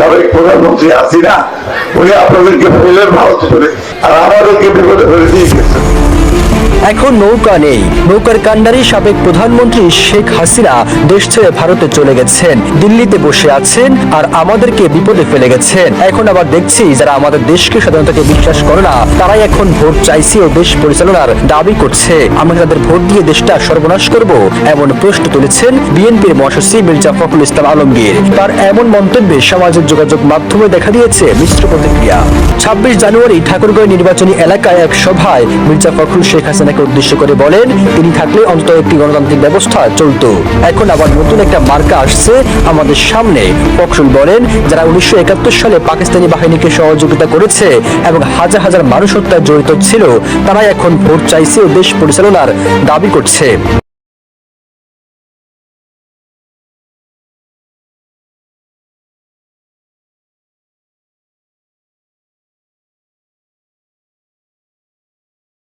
সাবেক প্রধানমন্ত্রী হাসিনা উনি আপনাদেরকে ফেলেন ভারত করে, আর আমাদেরকে বিপদে ফেলে দিয়ে গেছেন। এখন নৌকা নেই। নৌকার কাণ্ডারি সাবেক প্রধানমন্ত্রী শেখ হাসিনা দেশ ছেড়ে ভারতে চলে গেছেন, দিল্লিতে বসে আছেন আর আমাদেরকে বিপদে ফেলে গেছেন। এখন আবার দেখছি যারা আমাদের দেশকে স্বাধীনতাকে বিশ্বাস করে না, তারাই এখন ভোট চাইছে ও দেশ পরিচালনার দাবি করছে। আমরা তাদের ভোট দিয়ে দেশটা সর্বনাশ করব, এমন প্রশ্ন তুলেছেন বিএনপির মহাসচিব মির্জা ফখরুল ইসলাম আলমগীর। তার এমন মন্তব্যে সামাজিক যোগাযোগ মাধ্যমে দেখা দিয়েছে মিশ্র প্রতিক্রিয়া। 26 জানুয়ারি ঠাকুরগাঁও নির্বাচনী এলাকায় এক সভায় মির্জা ফখরুল শেখ হাসিনাকে উদ্দেশ্য করে বলেন, তিনি থাকলে অন্তত একটি গণতান্ত্রিক ব্যবস্থা চলতো। এখন আবার নতুন একটা মার্কা আসছে আমাদের সামনে। ফখরুল বলেন, যারা 1971 সালে পাকিস্তানি বাহিনীকে সহযোগিতা করেছে এবং হাজার হাজার মানুষ হত্যায় জড়িত ছিল, তারাই এখন ভোট চাইছে ও দেশ পরিচালনার দাবি করছে।